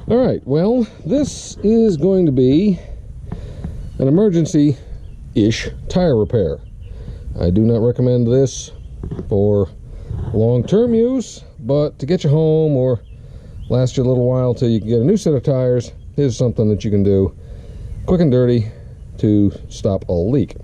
Alright, well, this is going to be an emergency-ish tire repair. I do not recommend this for long-term use, but to get you home or last you a little while till you can get a new set of tires, here's something that you can do quick and dirty to stop a leak.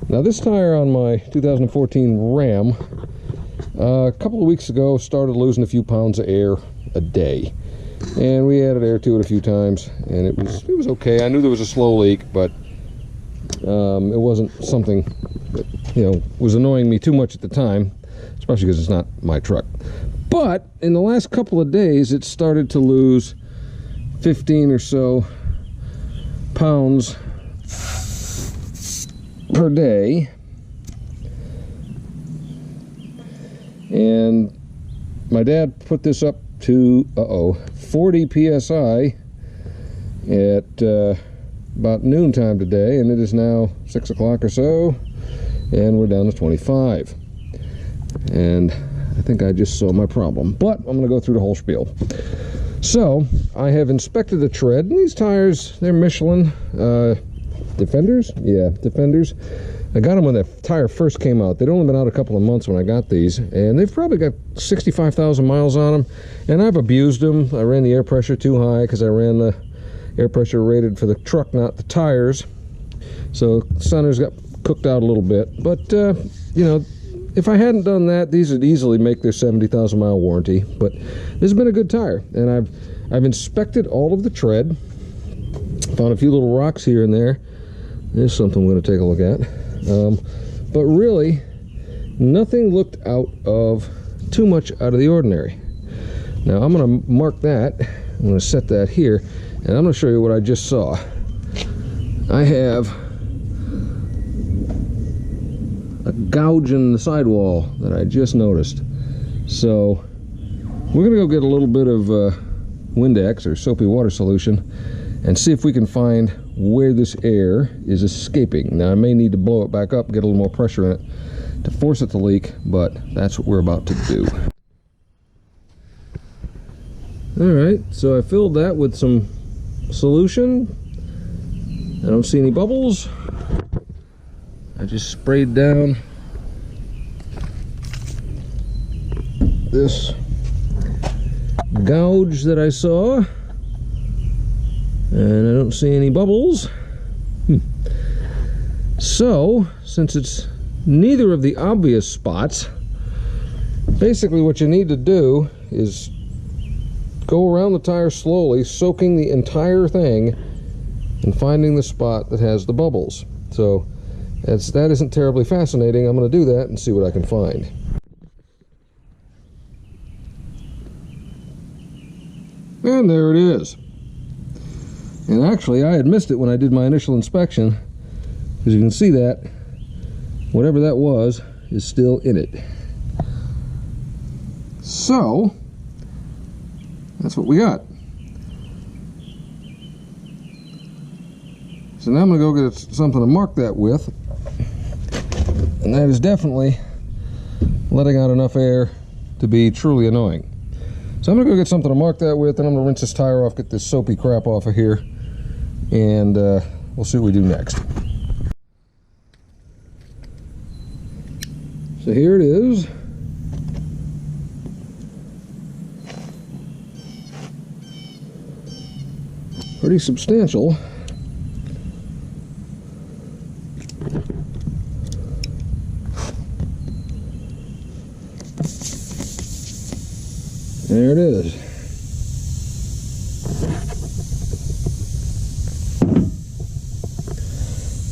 Now, this tire on my 2014 Ram a couple of weeks ago started losing a few pounds of air a day, and we added air to it a few times, and it was okay. I knew there was a slow leak, but it wasn't something that, you know, was annoying me too much at the time, especially because it's not my truck. But in the last couple of days, it started to lose 15 or so pounds per day, and my dad put this up to 40 psi at about noontime today, and it is now 6 o'clock or so, and we're down to 25. And I think I just saw my problem, but I'm going to go through the whole spiel. So I have inspected the tread, and these tires, they're Michelin Defenders. Yeah, Defenders. I got them when the tire first came out. They'd only been out a couple of months when I got these, and they've probably got 65,000 miles on them, and I've abused them. I ran the air pressure too high because I ran the air pressure rated for the truck, not the tires, so centers got cooked out a little bit. But you know, if I hadn't done that, these would easily make their 70,000 mile warranty. But this has been a good tire, and I've inspected all of the tread, found a few little rocks here and there. There's something we're going to take a look at. But really, nothing looked too much out of the ordinary. Now, I'm going to mark that. I'm going to set that here, and I'm going to show you what I just saw. I have a gouge in the sidewall that I just noticed. So we're going to go get a little bit of Windex or soapy water solution and see if we can find where this air is escaping. Now, I may need to blow it back up, get a little more pressure in it to force it to leak, but that's what we're about to do. Alright, so I filled that with some solution. I don't see any bubbles. I just sprayed down this gouge that I saw, and I don't see any bubbles. So, since it's neither of the obvious spots, basically what you need to do is go around the tire slowly, soaking the entire thing and finding the spot that has the bubbles. So that isn't terribly fascinating. I'm going to do that and see what I can find. And there it is. And actually, I had missed it when I did my initial inspection, because you can see that whatever that was is still in it. So that's what we got. So now I'm going to go get something to mark that with, and that is definitely letting out enough air to be truly annoying. So I'm going to go get something to mark that with, and I'm going to rinse this tire off, get this soapy crap off of here, and we'll see what we do next. So here it is. Pretty substantial. There it is.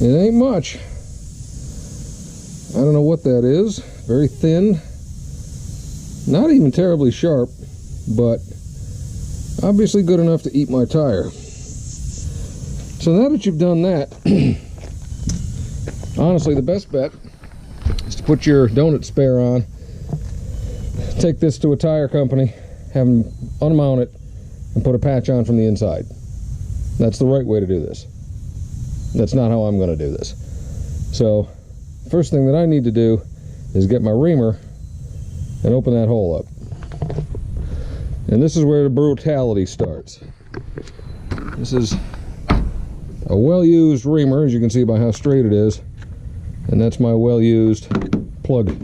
It ain't much. I don't know what that is. Very thin. Not even terribly sharp, but obviously good enough to eat my tire. So now that you've done that, honestly, the best bet is to put your donut spare on, take this to a tire company, have them unmount it, and put a patch on from the inside. That's the right way to do this. That's not how I'm going to do this. So, first thing that I need to do is get my reamer and open that hole up. And this is where the brutality starts. This is a well-used reamer, as you can see by how straight it is, and that's my well-used plug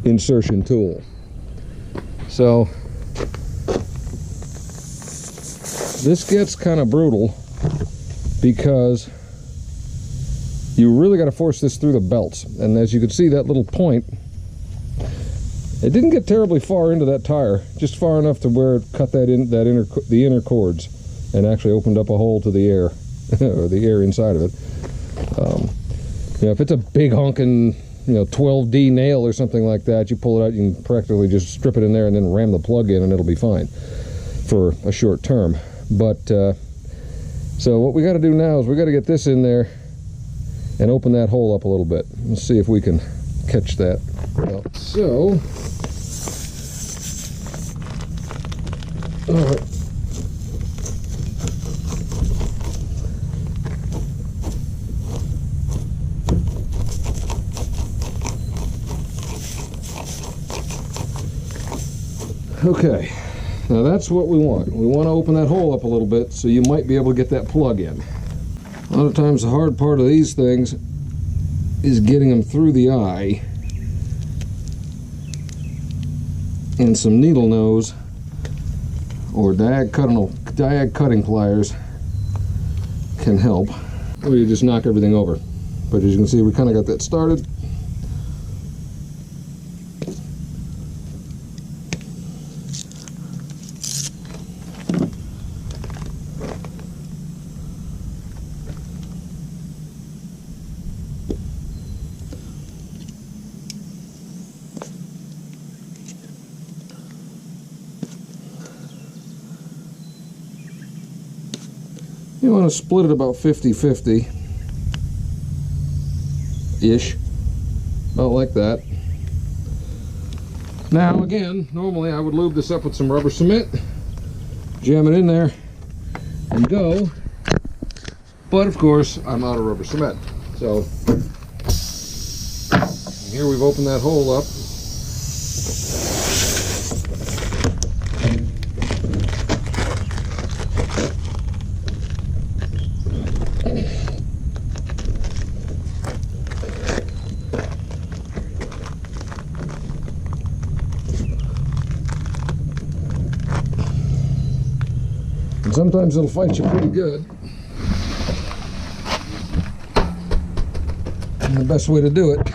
insertion tool. So this gets kind of brutal because you really got to force this through the belts, and as you can see, that little point, it didn't get terribly far into that tire, just far enough to where it cut the inner cords and actually opened up a hole to the air or the air inside of it. You know, if it's a big honking, you know, 12D nail or something like that, you pull it out, you can practically just strip it in there and then ram the plug in and it'll be fine for a short term. But so what we got to do now is we got to get this in there and open that hole up a little bit. Let's see if we can catch that. Well, so all right. Okay, now that's what we want. We want to open that hole up a little bit so you might be able to get that plug in. A lot of times the hard part of these things is getting them through the eye, and some needle nose or diag cutting pliers can help, or you just knock everything over. But as you can see, we kind of got that started. You want to split it about 50-50-ish, about like that. Now again, normally I would lube this up with some rubber cement, jam it in there, and go. But of course, I'm out of rubber cement. So here we've opened that hole up. Sometimes it'll fight you pretty good. And the best way to do it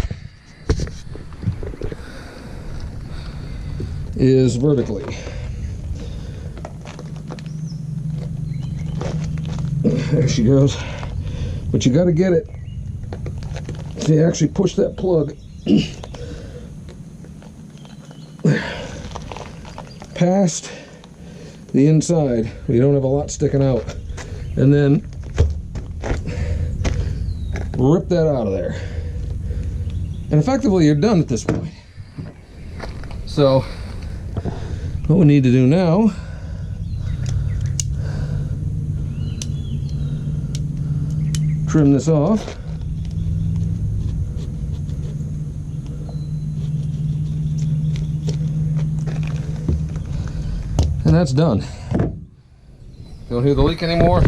is vertically. There she goes. But you got to get it to actually push that plug past the inside. You don't have a lot sticking out, and then rip that out of there, and effectively you're done at this point. So what we need to do now trim this off. And that's done. Don't hear the leak anymore.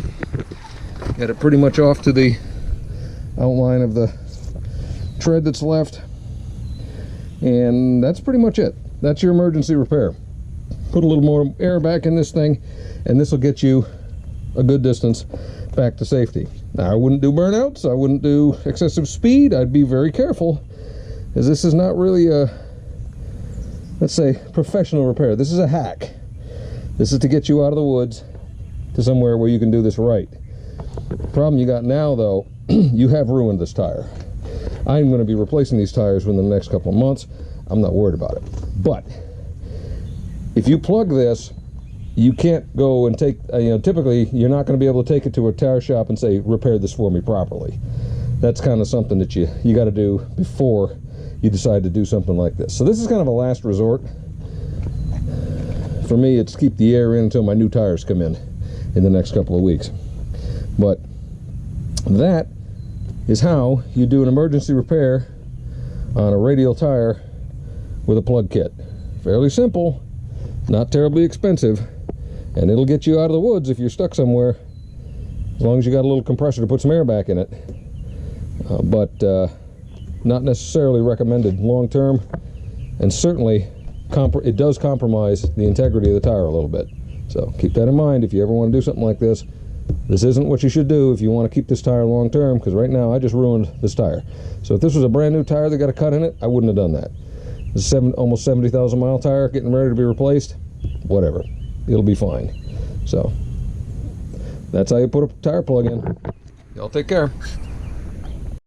Got it pretty much off to the outline of the tread that's left. And that's pretty much it. That's your emergency repair. Put a little more air back in this thing, and this will get you a good distance back to safety. Now, I wouldn't do burnouts. I wouldn't do excessive speed. I'd be very careful, as this is not really a, let's say, professional repair. This is a hack. This is to get you out of the woods to somewhere where you can do this right. The problem you got now, though, you have ruined this tire. I'm going to be replacing these tires within the next couple of months. I'm not worried about it. But if you plug this, you can't go and take, typically you're not going to be able to take it to a tire shop and say, repair this for me properly. That's kind of something that you got to do before you decide to do something like this. So this is kind of a last resort. For me, it's keep the air in until my new tires come in the next couple of weeks. But that is how you do an emergency repair on a radial tire with a plug kit. Fairly simple, not terribly expensive, and it'll get you out of the woods if you're stuck somewhere, as long as you got a little compressor to put some air back in it. But not necessarily recommended long term, and certainly it does compromise the integrity of the tire a little bit. So keep that in mind if you ever want to do something like this. This isn't what you should do if you want to keep this tire long term, because right now I just ruined this tire. So if this was a brand new tire that got a cut in it, I wouldn't have done that. This is almost 70,000 mile tire getting ready to be replaced. Whatever, it'll be fine. So that's how you put a tire plug in. Y'all take care.